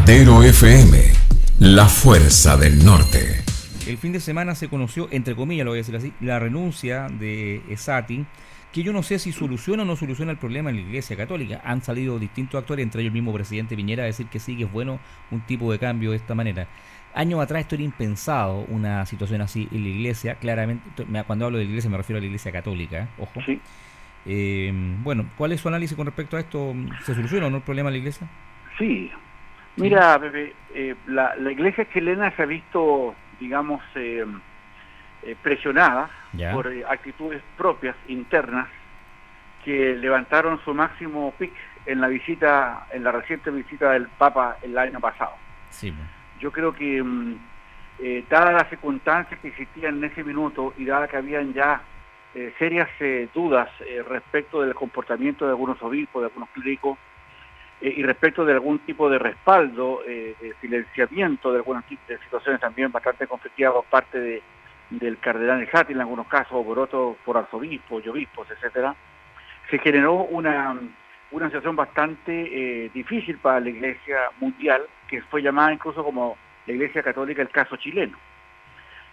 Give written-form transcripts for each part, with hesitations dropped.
Datero FM, la fuerza del norte. El fin de semana se conoció, entre comillas lo voy a decir así, la renuncia de Esati, que yo no sé si soluciona o no soluciona el problema en la Iglesia Católica. Han salido distintos actores, entre ellos el mismo presidente Piñera, a decir que sí, que es bueno un tipo de cambio de esta manera. Años atrás esto era impensado, una situación así en la Iglesia, claramente, cuando hablo de la Iglesia me refiero a la Iglesia Católica, ojo. Sí. Bueno, ¿cuál es su análisis con respecto a esto? ¿Se soluciona o no el problema en la Iglesia? Sí. Mira, Pepe, la Iglesia chilena se ha visto, digamos, presionada por actitudes propias, internas, que levantaron su máximo pic en la reciente visita del Papa el año pasado. Sí. Yo creo que, dadas las circunstancias que existían en ese minuto y dada que habían ya serias dudas respecto del comportamiento de algunos obispos, de algunos clérigos, y respecto de algún tipo de respaldo, de silenciamiento de algunas de situaciones también bastante conflictivas por parte del cardenal Esati en algunos casos, o por otros, por arzobispos y obispos, etcétera, se generó una situación bastante difícil para la Iglesia mundial, que fue llamada incluso como la Iglesia Católica el caso chileno.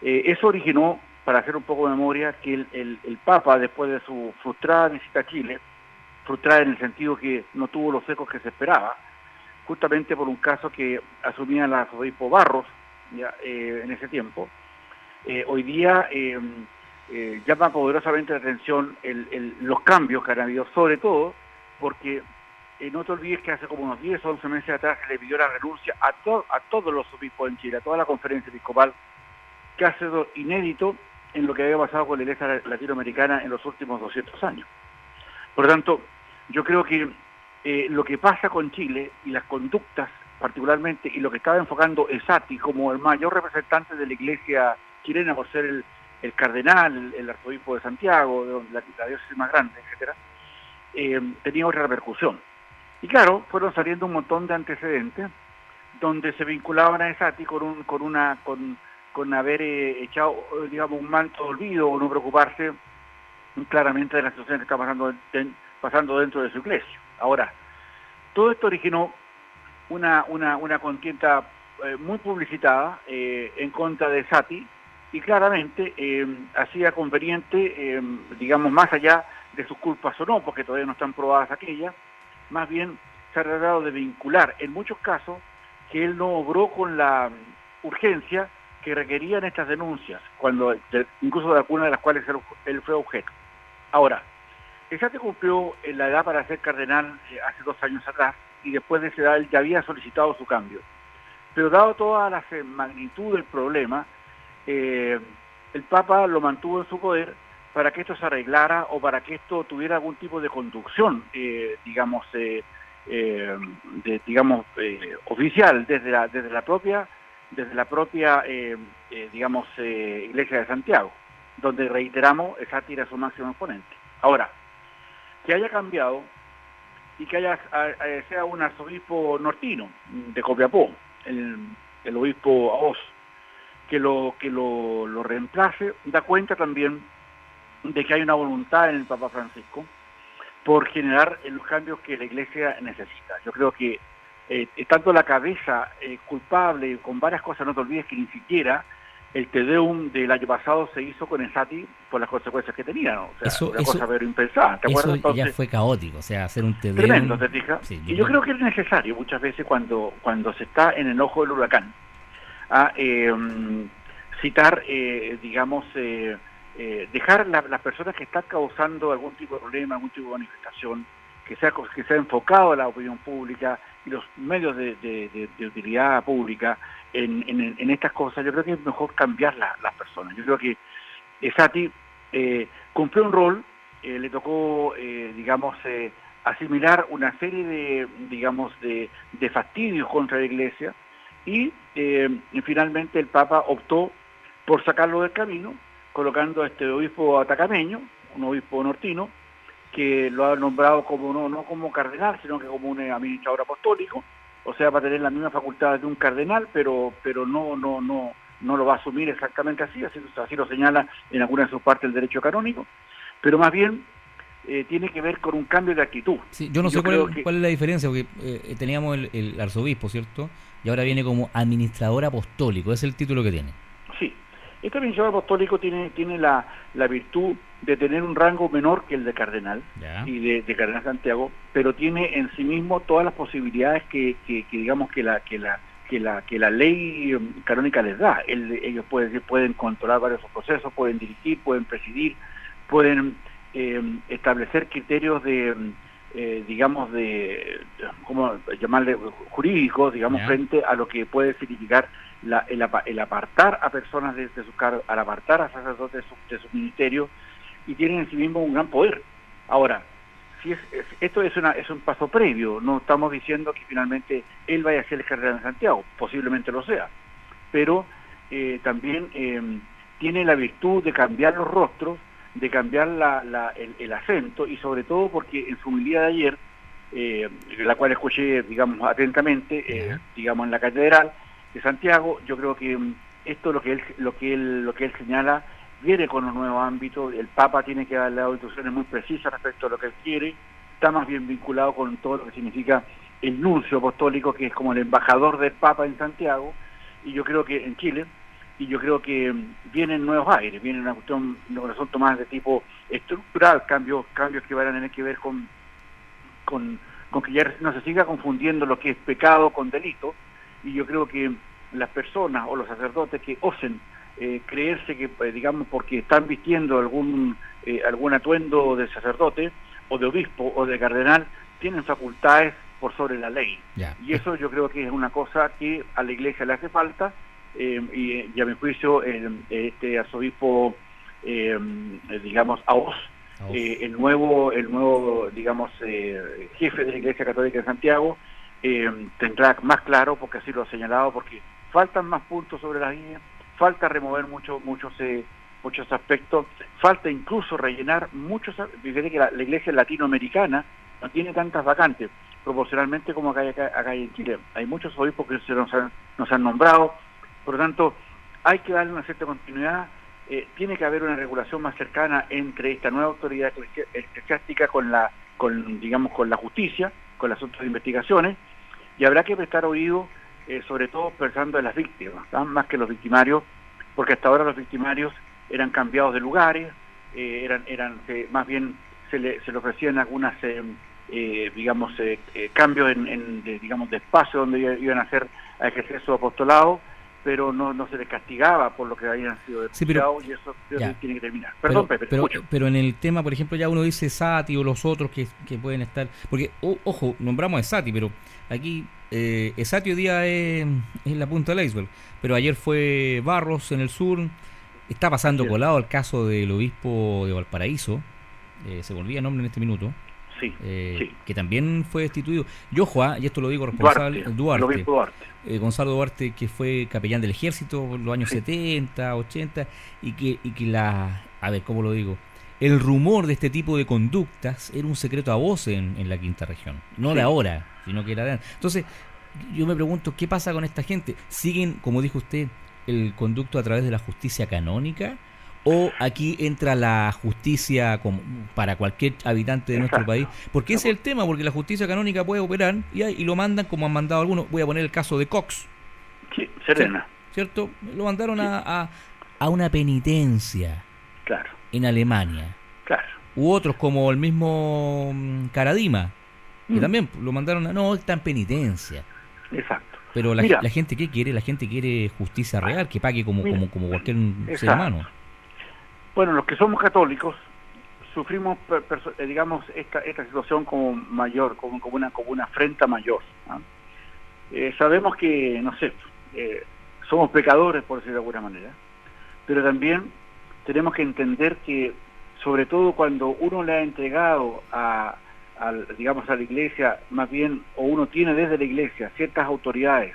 Eso originó, para hacer un poco de memoria, que el Papa, después de su frustrada visita a Chile, frustrada en el sentido que no tuvo los ecos que se esperaba, justamente por un caso que asumía el arzobispo Barros en ese tiempo, hoy día llama poderosamente la atención los cambios que han habido, sobre todo porque no te olvides que hace como unos 10 o 11 meses atrás se le pidió la renuncia a todos los obispos en Chile, a toda la conferencia episcopal, que ha sido inédito en lo que había pasado con la Iglesia latinoamericana en los últimos 200 años. Por lo tanto, yo creo que lo que pasa con Chile y las conductas particularmente, y lo que estaba enfocando Esati como el mayor representante de la Iglesia chilena por ser el cardenal, el arzobispo de Santiago, de la diócesis más grande, etcétera, tenía otra repercusión. Y claro, fueron saliendo un montón de antecedentes donde se vinculaban a Esati con haber echado, digamos, un manto de olvido o no preocuparse claramente de la situación que está pasando dentro de su iglesia. Ahora, todo esto originó una contienda muy publicitada en contra de Esati, y claramente hacía conveniente, digamos, más allá de sus culpas o no, porque todavía no están probadas aquellas, más bien se ha tratado de vincular en muchos casos que él no obró con la urgencia que requerían estas denuncias, incluso de algunas de las cuales él fue objeto. Ahora, Esati cumplió la edad para ser cardenal hace 2 años atrás, y después de esa edad él ya había solicitado su cambio. Pero dado toda la magnitud del problema, el Papa lo mantuvo en su poder para que esto se arreglara o para que esto tuviera algún tipo de conducción, oficial desde la propia Iglesia de Santiago, donde, reiteramos, Esati era su máximo exponente. Ahora, que haya cambiado y que sea un arzobispo nortino de Copiapó, el obispo Aoz, que lo reemplace, da cuenta también de que hay una voluntad en el Papa Francisco por generar los cambios que la Iglesia necesita. Yo creo que tanto la cabeza culpable con varias cosas, no te olvides que ni siquiera el Te Deum del año pasado se hizo con Esati por las consecuencias que tenía, ¿no? O sea, una cosa pero impensada. ¿Te acuerdas? Entonces, ya fue caótico, o sea, hacer un Te Deum... Tremendo, ¿te fijas? Sí, y yo creo que es necesario muchas veces cuando se está en el ojo del huracán a citar, dejar las personas que están causando algún tipo de problema, algún tipo de manifestación, que sea enfocado a la opinión pública y los medios de utilidad pública en estas cosas. Yo creo que es mejor cambiar las personas. Yo creo que Esati cumplió un rol, le tocó, asimilar una serie de fastidios contra la Iglesia, y finalmente el Papa optó por sacarlo del camino, colocando a este obispo atacameño, un obispo nortino, que lo ha nombrado como no como cardenal, sino que como un administrador apostólico, o sea, va a tener las mismas facultades de un cardenal, pero no lo va a asumir exactamente así lo señala en alguna de sus partes el derecho canónico, pero más bien tiene que ver con un cambio de actitud. Sí, yo no sé cuál es la diferencia, porque teníamos el arzobispo, ¿cierto? Y ahora viene como administrador apostólico, es el título que tiene. Sí, este administrador apostólico tiene la virtud de tener un rango menor que el de cardenal, ya, y de cardenal Santiago, pero tiene en sí mismo todas las posibilidades que digamos que la ley canónica les da. Ellos pueden controlar varios procesos, pueden dirigir, pueden presidir, pueden establecer criterios digamos ¿cómo llamarle? Jurídicos, digamos, yeah, frente a lo que puede significar el apartar a personas de sus cargos, al apartar a sacerdotes de su ministerio, y tienen en sí mismo un gran poder. Ahora, esto es un paso previo, no estamos diciendo que finalmente él vaya a ser el cardenal de Santiago, posiblemente lo sea, pero también tiene la virtud de cambiar los rostros, de cambiar el acento, y sobre todo porque en su homilía de ayer, la cual escuché, digamos, atentamente, digamos, en la catedral de Santiago, yo creo que esto lo que él señala viene con un nuevo ámbito. El Papa tiene que darle instrucciones muy precisas respecto a lo que él quiere, está más bien vinculado con todo lo que significa el nuncio apostólico, que es como el embajador del Papa en Santiago, y yo creo que en Chile, y yo creo que vienen nuevos aires, viene una cuestión, un asunto más de tipo estructural, cambios que van a tener que ver con que ya no se siga confundiendo lo que es pecado con delito, y yo creo que las personas o los sacerdotes que osen creerse que, digamos, porque están vistiendo algún atuendo de sacerdote o de obispo o de cardenal, tienen facultades por sobre la ley. Yeah. Y eso yo creo que es una cosa que a la Iglesia le hace falta, y a mi juicio este arzobispo, digamos, Aoz, el nuevo digamos, jefe de la Iglesia Católica de Santiago, tendrá más claro, porque así lo ha señalado, porque faltan más puntos sobre la línea, falta remover muchos aspectos, falta incluso rellenar muchos. Fíjate que la Iglesia latinoamericana no tiene tantas vacantes proporcionalmente como acá en Chile. Hay muchos obispos que nos han nombrado, por lo tanto hay que darle una cierta continuidad. Tiene que haber una regulación más cercana entre esta nueva autoridad eclesiástica con la justicia, con el asunto de investigaciones, y habrá que prestar oído, sobre todo pensando en las víctimas, ¿no? Más que los victimarios, porque hasta ahora los victimarios eran cambiados de lugares, más bien se le ofrecían algunas cambios de espacio donde iban a ejercer su apostolado, pero no se les castigaba por lo que habían sido denunciados, y eso tiene que terminar. Perdón, Pepe, pero en el tema, por ejemplo, ya uno dice Sati o los otros que pueden estar, porque, ojo, nombramos a Sati, pero aquí Sati hoy día es la punta del iceberg, pero ayer fue Barros en el sur, está pasando colado el caso del obispo de Valparaíso, se me olvida el nombre en este minuto, que también fue destituido. Y ojo, y esto lo digo responsable, Duarte. Gonzalo Duarte, que fue capellán del ejército en los años 70, 80, y que a ver, ¿cómo lo digo? El rumor de este tipo de conductas era un secreto a voces en la quinta región, no de ahora, sino que era de antes. Entonces, yo me pregunto, ¿qué pasa con esta gente? ¿Siguen, como dijo usted, el conducto a través de la justicia canónica? ¿O aquí entra la justicia para cualquier habitante de nuestro país? Porque ese es el tema, porque la justicia canónica puede operar y lo mandan como han mandado algunos. Voy a poner el caso de Cox. Sí, Serena. ¿Cierto? Lo mandaron a una penitencia. Claro. En Alemania. Claro. U otros como el mismo Caradima, que también lo mandaron no, está en penitencia. Exacto. Pero la gente, ¿qué quiere? La gente quiere justicia real, que pague como cualquier ser humano. Bueno, los que somos católicos sufrimos, digamos, esta situación como mayor, como una afrenta mayor, ¿no? Sabemos que, no sé, somos pecadores, por decirlo de alguna manera, pero también tenemos que entender que, sobre todo cuando uno le ha entregado a la Iglesia, más bien, o uno tiene desde la Iglesia ciertas autoridades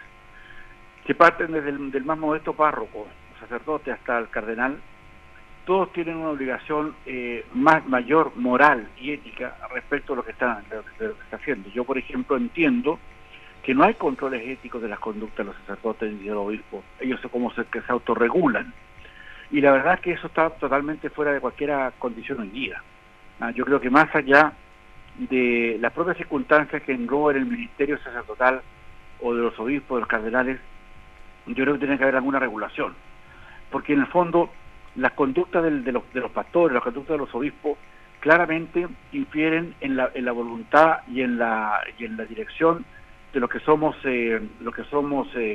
que parten desde del más modesto párroco, sacerdote, hasta el cardenal, todos tienen una obligación mayor moral y ética respecto a lo que está haciendo. Yo, por ejemplo, entiendo que no hay controles éticos de las conductas de los sacerdotes y de los obispos. Ellos que se autorregulan. Y la verdad es que eso está totalmente fuera de cualquier condición hoy día. Yo creo que más allá de las propias circunstancias que engloban el ministerio sacerdotal o de los obispos, de los cardenales, yo creo que tiene que haber alguna regulación, porque en el fondo las conductas de los pastores, las conductas de los obispos, claramente infieren en la voluntad y en la dirección de los que somos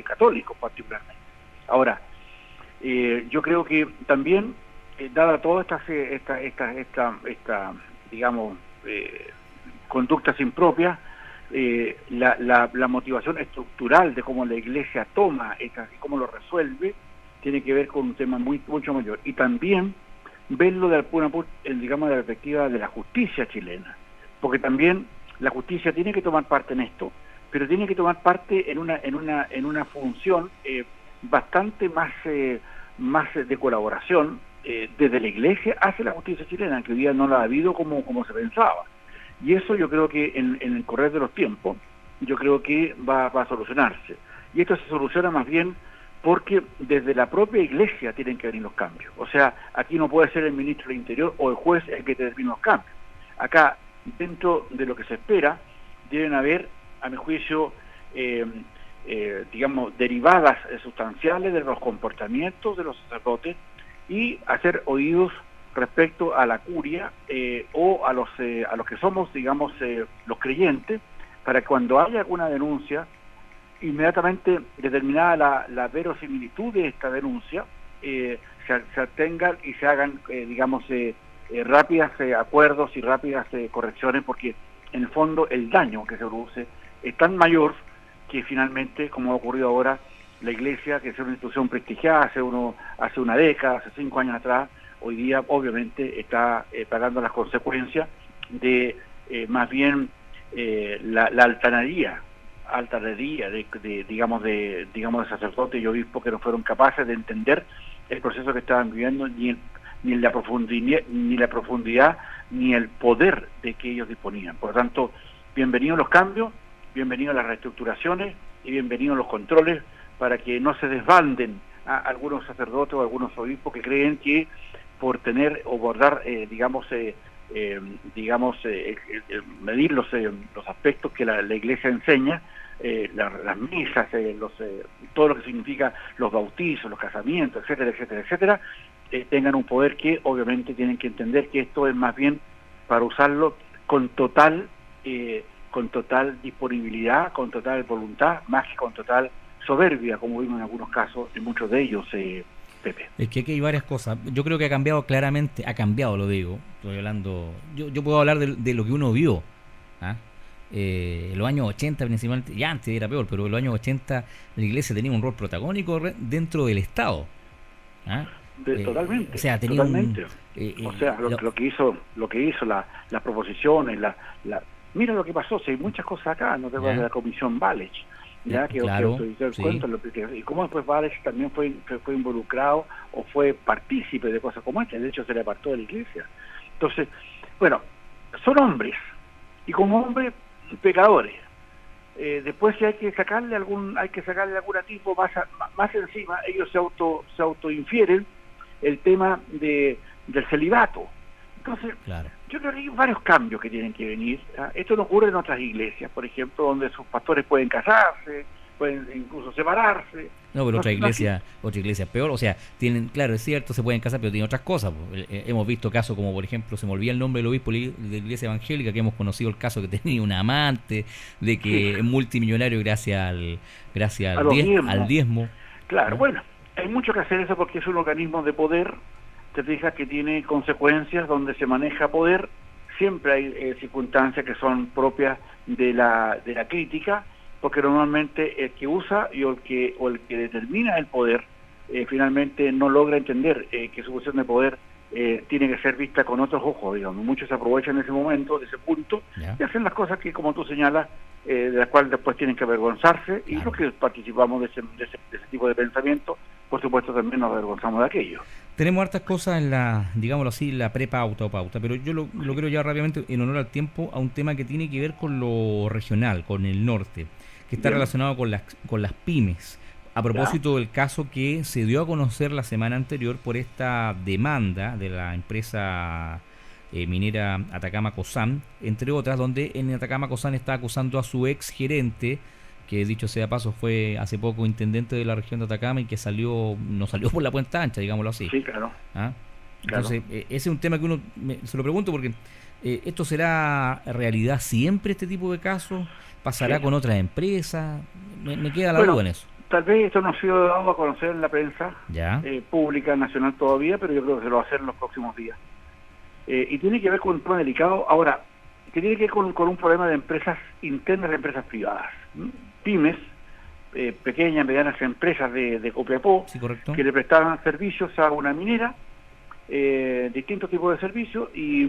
católicos particularmente. Ahora, yo creo que también, dada toda esta digamos, conductas impropias, la motivación estructural de cómo la Iglesia toma y cómo lo resuelve, tiene que ver con un tema mucho mayor. Y también verlo digamos, de la perspectiva de la justicia chilena, porque también la justicia tiene que tomar parte en esto, pero tiene que tomar parte en una función bastante más de colaboración desde la Iglesia hacia la justicia chilena, que hoy día no la ha habido como se pensaba. Y eso yo creo que en el correr de los tiempos, yo creo que va a solucionarse. Y esto se soluciona más bien porque desde la propia Iglesia tienen que venir los cambios. O sea, aquí no puede ser el ministro del Interior o el juez el que determine los cambios. Acá, dentro de lo que se espera, deben haber, a mi juicio, digamos, derivadas sustanciales de los comportamientos de los sacerdotes y hacer oídos respecto a la curia o a los que somos, digamos, los creyentes, para que cuando haya alguna denuncia, inmediatamente determinada la verosimilitud de esta denuncia, se atengan y se hagan, digamos, rápidas acuerdos y rápidas correcciones, porque en el fondo el daño que se produce es tan mayor que finalmente, como ha ocurrido ahora, la Iglesia, que es una institución prestigiada hace una década, hace 5 años atrás, hoy día obviamente está pagando las consecuencias de más bien la altanería de sacerdotes y obispos que no fueron capaces de entender el proceso que estaban viviendo, ni la profundidad ni el poder de que ellos disponían. Por lo tanto, bienvenidos los cambios, bienvenidos las reestructuraciones y bienvenidos los controles, para que no se desbanden a algunos sacerdotes o algunos obispos que creen que por tener o por dar, medir los aspectos que la Iglesia enseña, las misas, todo lo que significa los bautizos, los casamientos, etcétera, tengan un poder que obviamente tienen que entender que esto es más bien para usarlo con total disponibilidad, con total voluntad, más que con total soberbia, como vimos en algunos casos, en muchos de ellos, Pepe. Es que aquí hay varias cosas. Yo creo que ha cambiado claramente, lo digo. Estoy hablando, yo puedo hablar de lo que uno vio. En los años 80 principalmente, ya antes era peor, pero en los años 80 la Iglesia tenía un rol protagónico dentro del Estado. Totalmente. O sea, tenía totalmente. Lo que hizo las proposiciones, mira lo que pasó, si hay muchas cosas acá, no te acuerdas de la Comisión Valech, claro, y cómo después Valech también fue involucrado o fue partícipe de cosas como esta, de hecho se le apartó de la Iglesia. Entonces, bueno, son hombres, y como hombres, pecadores. Después, si hay que sacarle algún tipo más encima, ellos se autoinfieren el tema del celibato. Entonces, claro, yo creo que hay varios cambios que tienen que venir. Esto no ocurre en otras iglesias, por ejemplo, donde sus pastores pueden casarse, pueden incluso separarse. No, pero otra iglesia es peor. O sea, tienen, claro, es cierto, se pueden casar, pero tienen otras cosas. Hemos visto casos como, por ejemplo, se me olvida el nombre del obispo de la iglesia evangélica, que hemos conocido el caso que tenía un amante, de que es multimillonario gracias al diezmo. Claro, bueno, hay mucho que hacer eso porque es un organismo de poder. Te fijas que tiene consecuencias donde se maneja poder, siempre hay circunstancias que son propias de la crítica, porque normalmente el que usa o el que determina el poder finalmente no logra entender que su posición de poder tiene que ser vista con otros ojos, digamos. Muchos se aprovechan de ese momento, de ese punto, y hacen las cosas que, como tú señalas, de las cuales después tienen que avergonzarse, y los que participamos de ese tipo de pensamiento, por supuesto también nos avergonzamos de aquello. Tenemos hartas cosas en digámoslo así, la prepauta o pauta, pero yo lo quiero llevar rápidamente, en honor al tiempo, a un tema que tiene que ver con lo regional, con el norte, que está relacionado con las pymes. A propósito del caso que se dio a conocer la semana anterior por esta demanda de la empresa minera Atacama Cosán, entre otras, donde en Atacama Cosán está acusando a su ex gerente, que dicho sea paso fue hace poco intendente de la región de Atacama y que no salió por la puerta ancha, digámoslo así. Sí, claro. ¿Ah? Entonces, ese es un tema que se lo pregunto porque ¿esto será realidad siempre, este tipo de casos? ¿Pasará con otras empresas? Me queda la duda en eso. Tal vez esto no ha sido dado a conocer en la prensa pública, nacional todavía, pero yo creo que se lo va a hacer en los próximos días. Y tiene que ver con un tema delicado, ahora, que tiene que ver con un problema de empresas internas de empresas privadas. Pymes, pequeñas, medianas empresas de Copiapó, sí, correcto, que le prestaban servicios a una minera, distintos tipos de servicios, y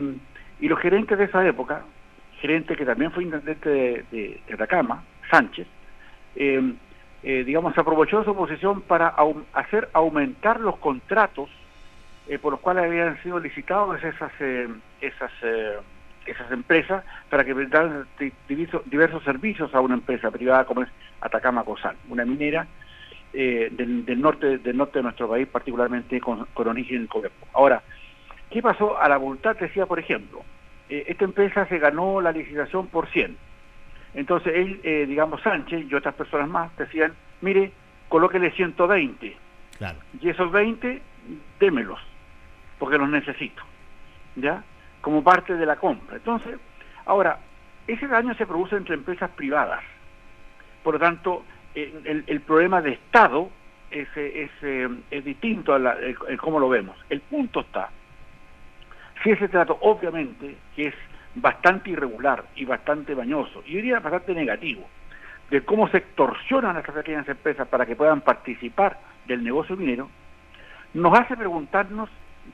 los gerentes de esa época, gerente que también fue intendente de Atacama, Sánchez, digamos, se aprovechó de su posición para hacer aumentar los contratos por los cuales habían sido licitados esas empresas para que brindaran diversos servicios a una empresa privada como es Atacama Cosán, una minera del norte de nuestro país, particularmente con origen en Copiapó. Ahora, ¿qué pasó? A la voluntad decía, por ejemplo, esta empresa se ganó la licitación por 100. Entonces él, digamos, Sánchez y otras personas más decían, mire, colóquele 120. Claro. Y esos 20, démelos, porque los necesito, ¿ya? Como parte de la compra. Entonces, ahora, ese daño se produce entre empresas privadas. Por lo tanto, el problema de Estado es distinto a cómo lo vemos. El punto está, si ese trato, obviamente, que es bastante irregular y bastante mañoso, y diría bastante negativo, de cómo se extorsionan a estas pequeñas empresas para que puedan participar del negocio minero, nos hace preguntarnos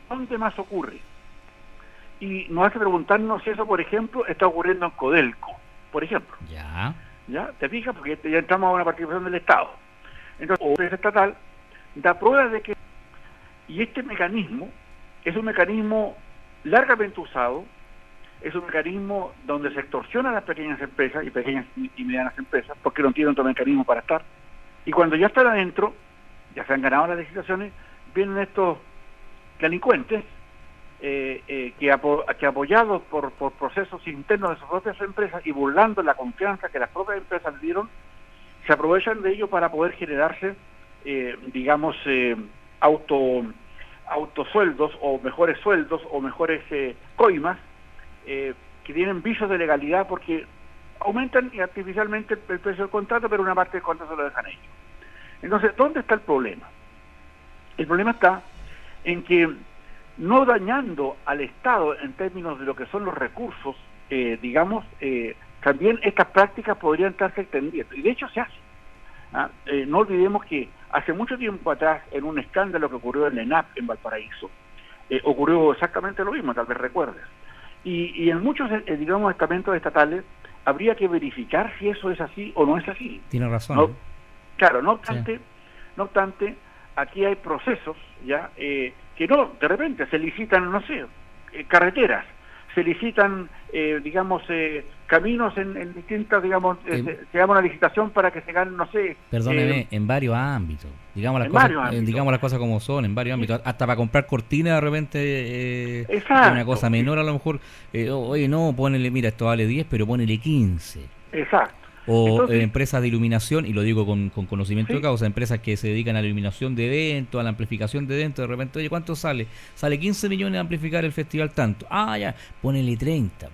dónde más ocurre. Y nos hace preguntarnos si eso, por ejemplo, está ocurriendo en Codelco, por ejemplo. ¿Ya? ¿Te fijas? Porque ya entramos a una participación del Estado. Entonces, la empresa estatal da pruebas de que... Y este mecanismo es un mecanismo largamente usado, es un mecanismo donde se extorsionan las pequeñas empresas y pequeñas y medianas empresas porque no tienen otro mecanismo para estar. Y cuando ya están adentro, ya se han ganado las licitaciones, vienen estos delincuentes que apoyados por procesos internos de sus propias empresas y burlando la confianza que las propias empresas le dieron, se aprovechan de ello para poder generarse, digamos, autosueldos o mejores sueldos o mejores coimas que tienen visos de legalidad porque aumentan artificialmente el precio del contrato, pero una parte del contrato se lo dejan ellos. Entonces, ¿dónde está el problema? El problema está en que no dañando al Estado en términos de lo que son los recursos, digamos, también estas prácticas podrían estarse extendiendo. Y de hecho se hace. No olvidemos que hace mucho tiempo atrás, en un escándalo que ocurrió en la ENAP en Valparaíso, ocurrió exactamente lo mismo, tal vez recuerdes. Y en muchos, digamos, estamentos estatales habría que verificar si eso es así o no es así. Tiene razón. ¿No? Claro, no obstante, aquí hay procesos ya que no, de repente se licitan, no sé, carreteras, se licitan, digamos, caminos en distintas, digamos, se llama una licitación para que se ganen, no sé... Perdóneme, en varios ámbitos, digamos las cosas como son, en varios ámbitos, hasta para comprar cortinas de repente, una cosa menor a lo mejor, oye, no, ponele, mira, esto vale 10, pero ponele 15. Exacto. O entonces, empresas de iluminación, y lo digo con conocimiento de causa, empresas que se dedican a la iluminación de eventos, a la amplificación de eventos, de repente, oye, ¿cuánto sale? Sale 15 millones a amplificar el festival tanto. Ah, ya, ponele 30.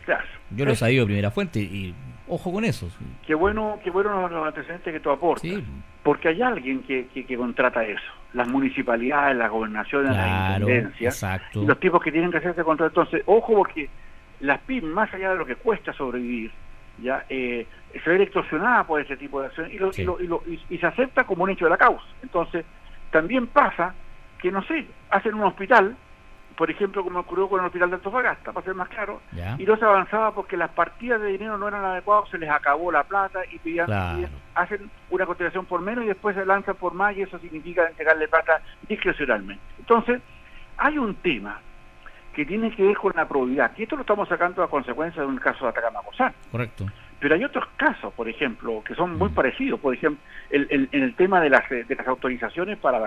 Claro. Yo lo he sabido de primera fuente y ojo con eso. Qué bueno los antecedentes que tú aportas. Sí. Porque hay alguien que contrata eso. Las municipalidades, las gobernaciones, las intendencias. Exacto. Y los tipos que tienen que hacer ese contrato. Entonces, ojo, porque las pymes, más allá de lo que cuesta sobrevivir, ya se ve extorsionada por ese tipo de acciones y se acepta como un hecho de la causa. Entonces, también pasa que, no sé, hacen un hospital, por ejemplo, como ocurrió con el hospital de Antofagasta, para ser más claro, y no se avanzaba porque las partidas de dinero no eran adecuadas, se les acabó la plata y hacen una cotización por menos y después se lanzan por más y eso significa entregarle plata discrecionalmente. Entonces, hay un tema que tiene que ver con la probidad, y esto lo estamos sacando a consecuencia de un caso de Atacama Cosán. Correcto. Pero hay otros casos, por ejemplo, que son muy parecidos. Por ejemplo, en el tema de las autorizaciones para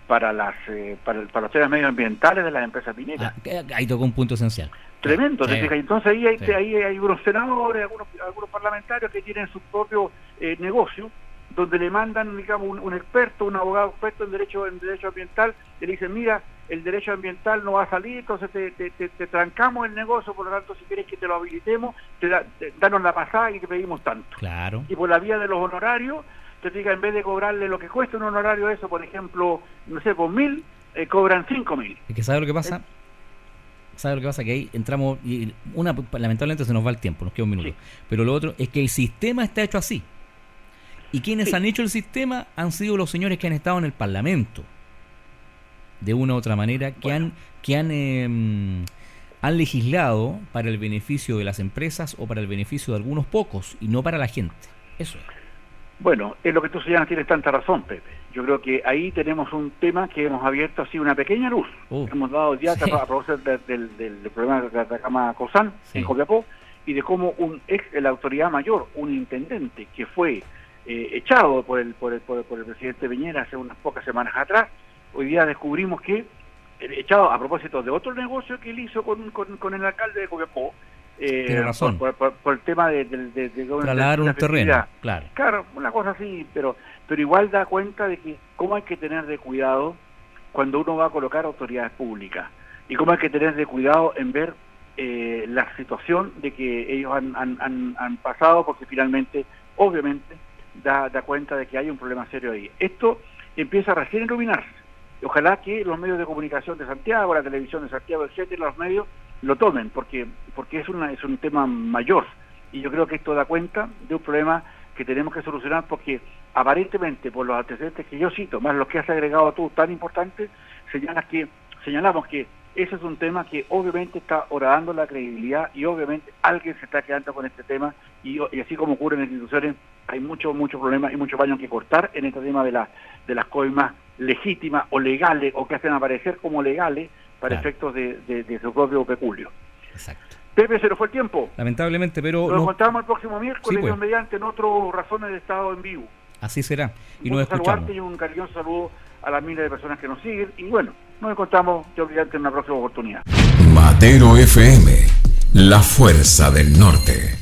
para los temas medioambientales de las empresas mineras. Ahí tocó un punto esencial. Tremendo, Sí. Entonces ahí hay unos senadores, algunos parlamentarios que tienen su propio negocio, donde le mandan, digamos, un experto, un abogado experto en derecho ambiental, y le dicen, mira, el derecho ambiental no va a salir, entonces te trancamos el negocio, por lo tanto, si quieres que te lo habilitemos, danos la pasada y te pedimos tanto. Claro. Y por la vía de los honorarios, te diga, en vez de cobrarle lo que cuesta un honorario eso, por ejemplo, no sé, por 1.000, cobran 5.000. Es que ¿sabe lo que pasa? ¿Sabe lo que pasa? Que ahí entramos, y lamentablemente se nos va el tiempo, nos queda un minuto. Sí. Pero lo otro es que el sistema está hecho así. Y quienes han hecho el sistema han sido los señores que han estado en el Parlamento, de una u otra manera, que han legislado para el beneficio de las empresas o para el beneficio de algunos pocos, y no para la gente. Eso es. Bueno, es lo que tú señalas, tienes tanta razón, Pepe. Yo creo que ahí tenemos un tema que hemos abierto así una pequeña luz. Hemos dado ya a propósito del problema de Atacama Cosán, en Copiapó, y de cómo la autoridad mayor, un intendente que fue echado por el presidente Piñera hace unas pocas semanas atrás, hoy día descubrimos que echado a propósito de otro negocio que él hizo con el alcalde de Copiapó. Tiene razón. Por el tema de trasladar un terreno, claro, una cosa así, pero igual da cuenta de que cómo hay que tener de cuidado cuando uno va a colocar autoridades públicas, y cómo hay que tener de cuidado en ver la situación de que ellos han pasado, porque finalmente, obviamente, da cuenta de que hay un problema serio ahí. Esto empieza recién a iluminarse. Ojalá que los medios de comunicación de Santiago, la televisión de Santiago, etcétera, los medios lo tomen, porque es un tema mayor, y yo creo que esto da cuenta de un problema que tenemos que solucionar, porque aparentemente, por los antecedentes que yo cito, más los que has agregado tú tan importantes, señalamos que ese es un tema que obviamente está horadando la credibilidad, y obviamente alguien se está quedando con este tema, y así como ocurre en instituciones, hay mucho problema y mucho paño que cortar en este tema de las coimas legítimas o legales, o que hacen aparecer como legales para efectos de su propio peculio. Exacto. Pepe, se nos fue el tiempo. Lamentablemente, pero... Nos encontramos el próximo miércoles, pues, mediante, en otro Razones de Estado en vivo. Así será. Y nos escuchamos. Saludarte y un cariñoso saludo a las miles de personas que nos siguen. Y bueno, nos encontramos, yo mediante, en una próxima oportunidad. Matero FM, la fuerza del norte.